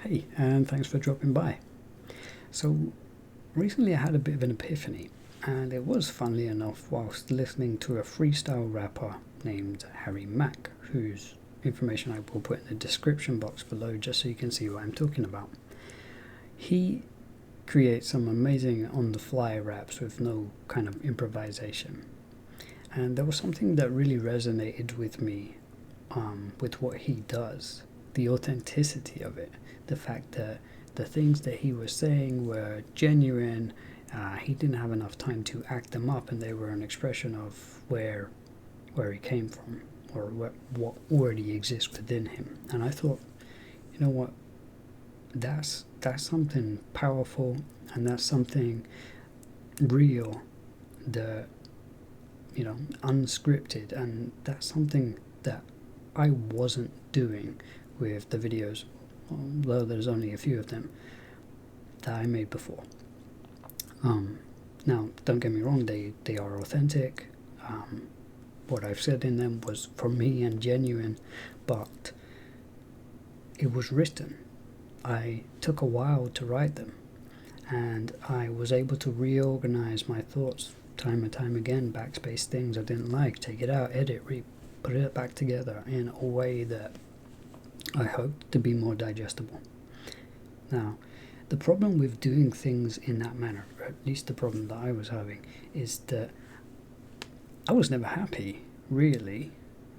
Hey, and thanks for dropping by. So, recently I had a bit of an epiphany, and it was, funnily enough, whilst listening to a freestyle rapper named Harry Mack, whose information I will put in the description box below just so you can see what I'm talking about. He creates some amazing on the fly raps with no kind of improvisation. And there was something that really resonated with me with what he does, the authenticity of it, the fact that the things that he was saying were genuine. He didn't have enough time to act them up, and they were an expression of where he came from, or what already exists within him. And I thought, you know what, that's something powerful, and that's something real, the unscripted, and that's something that I wasn't doing with the videos, although there's only a few of them that I made before. Now, don't get me wrong, they are authentic. What I've said in them was from me and genuine, but it was written. I took a while to write them, and I was able to reorganize my thoughts time and time again, backspace things I didn't like, take it out, edit, put it back together in a way that I hoped to be more digestible. Now, the problem with doing things in that manner, or at least the problem that I was having, is that I was never happy, really,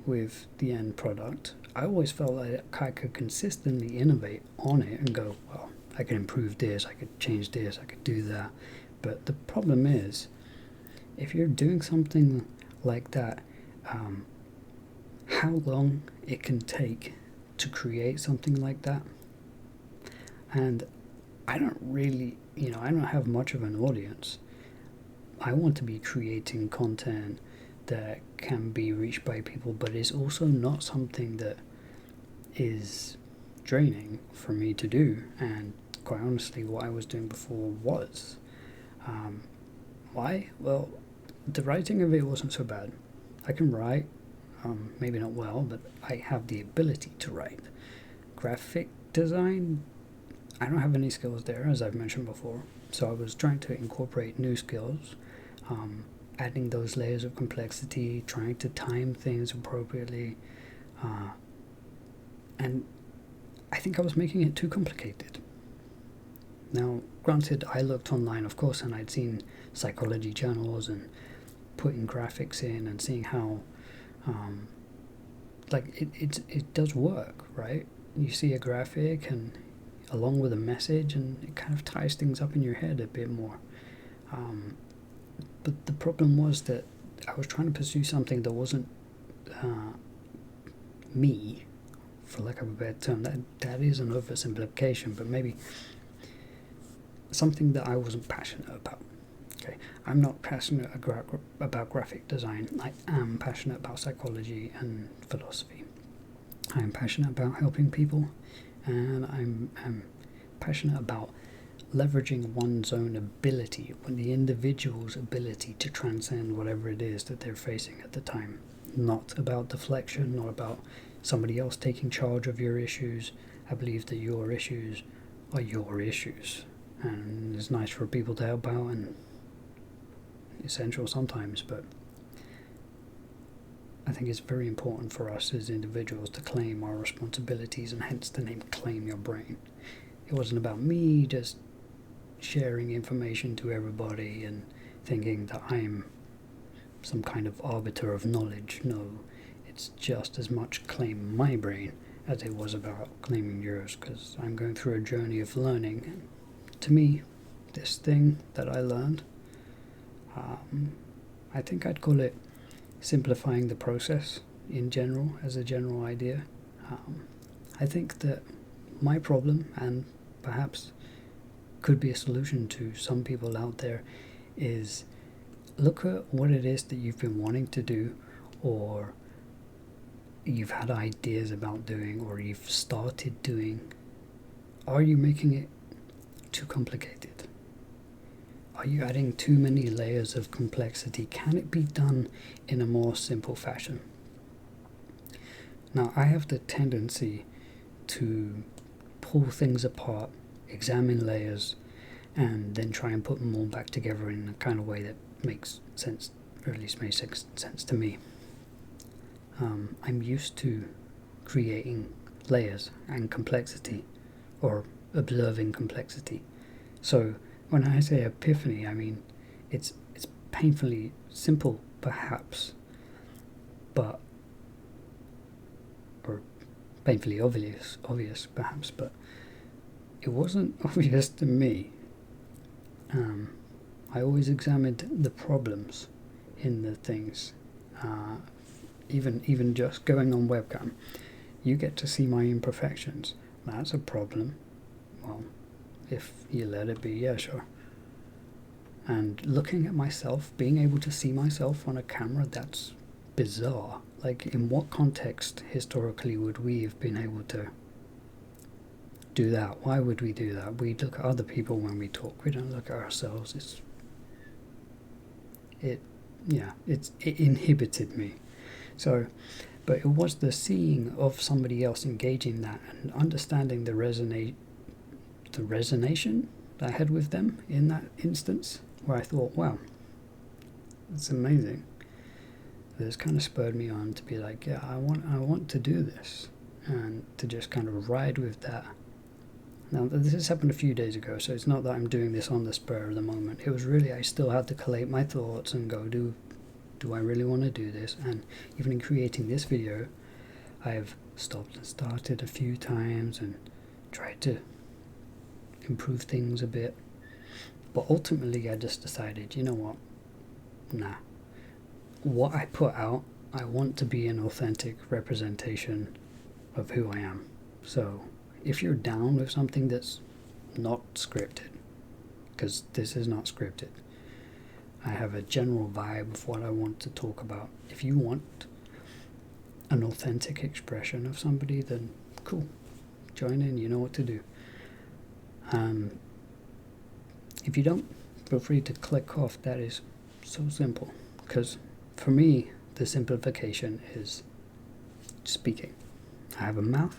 with the end product. I always felt like I could consistently innovate on it and go, well, I could improve this, I could change this, I could do that. But the problem is, if you're doing something like that, how long it can take to create something like that. And I don't really, I don't have much of an audience. I want to be creating content that can be reached by people, but it's also not something that is draining for me to do. And quite honestly, what I was doing before was. Why? Well, the writing of it wasn't so bad. I can write, maybe not well, but I have the ability to write. Graphic design, I don't have any skills there, as I've mentioned before. So I was trying to incorporate new skills, adding those layers of complexity, trying to time things appropriately, and I think I was making it too complicated. Now, granted, I looked online, of course, and I'd seen psychology channels and putting graphics in and seeing how, it does work, right? You see a graphic and along with a message, and it kind of ties things up in your head a bit more. But the problem was that I was trying to pursue something that wasn't me, for lack of a better term. That is an oversimplification, but maybe something that I wasn't passionate about. Okay, I'm not passionate about graphic design. I am passionate about psychology and philosophy. I am passionate about helping people, and I'm passionate about leveraging one's own ability, the individual's ability to transcend whatever it is that they're facing at the time. Not about deflection, not about somebody else taking charge of your issues. I believe that your issues are your issues, and it's nice for people to help out and essential sometimes, but I think it's very important for us as individuals to claim our responsibilities, and hence the name Claim Your Brain. It wasn't about me just sharing information to everybody and thinking that I'm some kind of arbiter of knowledge. No, it's just as much claim my brain as it was about claiming yours, because I'm going through a journey of learning. To me, this thing that I learned, I think I'd call it simplifying the process in general, as a general idea. I think that my problem, and perhaps could be a solution to some people out there, is look at what it is that you've been wanting to do, or you've had ideas about doing, or you've started doing. Are you making it too complicated? Are you adding too many layers of complexity? Can it be done in a more simple fashion? Now, I have the tendency to pull things apart, examine layers, and then try and put them all back together in a kind of way that makes sense, or at least makes sense to me. I'm used to creating layers and complexity, or observing complexity. So when I say epiphany, I mean it's painfully simple, perhaps, but or painfully obvious perhaps, but it wasn't obvious to me. I always examined the problems in the things. Even just going on webcam, you get to see my imperfections. That's a problem. Well, if you let it be, yeah, sure. And looking at myself, being able to see myself on a camera, that's bizarre. Like, in what context historically would we have been able to do that? Why would we do that? We look at other people when we talk. We don't look at ourselves. It inhibited me. So, but it was the seeing of somebody else engaging that and understanding the resonation that I had with them in that instance, where I thought, wow, that's amazing. This kind of spurred me on to be like, yeah, I want to do this, and to just kind of ride with that. Now, this has happened a few days ago, so it's not that I'm doing this on the spur of the moment. It was really, I still had to collate my thoughts and go, do I really want to do this? And even in creating this video, I've stopped and started a few times and tried to improve things a bit. But ultimately, I just decided, you know what? Nah. What I put out, I want to be an authentic representation of who I am. So if you're down with something that's not scripted, because this is not scripted, I have a general vibe of what I want to talk about. If you want an authentic expression of somebody, then cool, join in, you know what to do. If you don't, feel free to click off. That is so simple, because for me, the simplification is speaking. I have a mouth.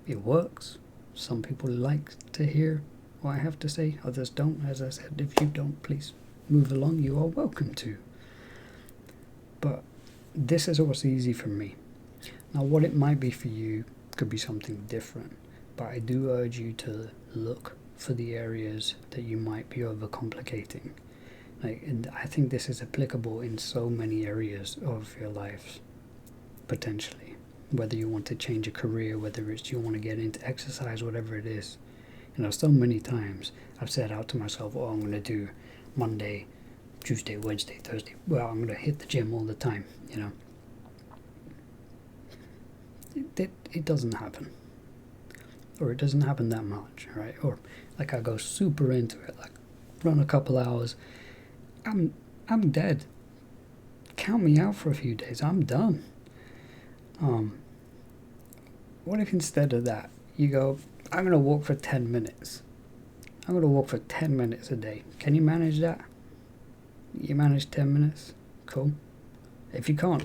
It works. Some people like to hear what I have to say. Others don't. As I said, if you don't, please move along. You are welcome to. But this is what's easy for me. Now, what it might be for you could be something different. But I do urge you to look for the areas that you might be overcomplicating. And I think this is applicable in so many areas of your life, potentially. Whether you want to change a career, whether it's you want to get into exercise, whatever it is. So many times I've set out to myself, I'm going to do Monday, Tuesday, Wednesday, Thursday. Well, I'm going to hit the gym all the time, It doesn't happen. Or it doesn't happen that much, right? Or like I go super into it, like run a couple hours. I'm dead. Count me out for a few days. I'm done. What if instead of that you go, I'm going to walk for 10 minutes. I'm going to walk for 10 minutes a day. Can you manage that? You manage 10 minutes? Cool. If you can't,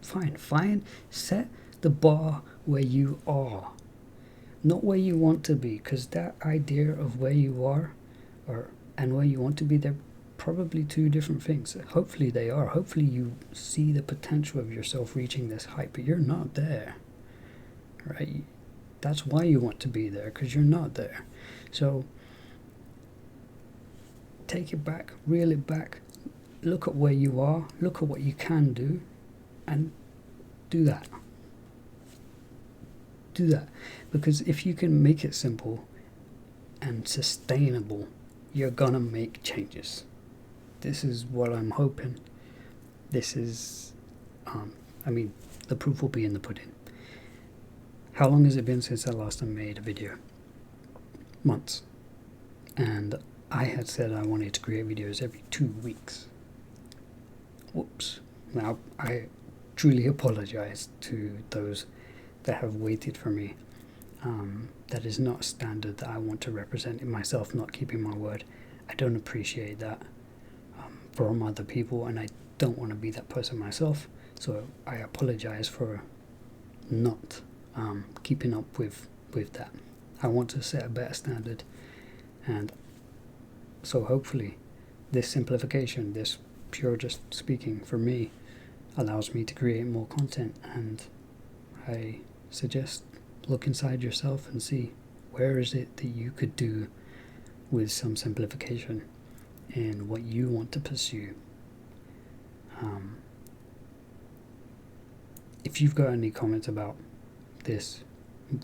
fine. Set the bar where you are, not where you want to be, because that idea of where you are and where you want to be, they're probably two different things. Hopefully they are. Hopefully you see the potential of yourself reaching this height, but you're not there, right? That's why you want to be there, because you're not there. So take it back, reel it back, look at where you are, look at what you can do, and do that. Do that. Because if you can make it simple and sustainable, you're gonna make changes. This is what I'm hoping. This is, the proof will be in the pudding. How long has it been since I last made a video? Months. And I had said I wanted to create videos every 2 weeks. Whoops. Now, I truly apologize to those that have waited for me. That is not a standard that I want to represent in myself, not keeping my word. I don't appreciate that from other people, and I don't want to be that person myself. So I apologize for not keeping up with that. I want to set a better standard, and so hopefully this simplification, this pure just speaking for me, allows me to create more content. And I suggest look inside yourself and see where is it that you could do with some simplification in what you want to pursue. If you've got any comments about this,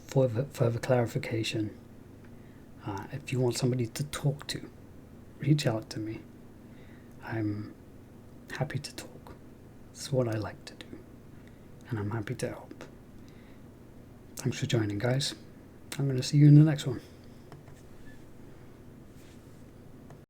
further clarification, if you want somebody to talk to, reach out to me. I'm happy to talk. It's what I like to do, and I'm happy to help. Thanks for joining, guys. I'm going to see you in the next one.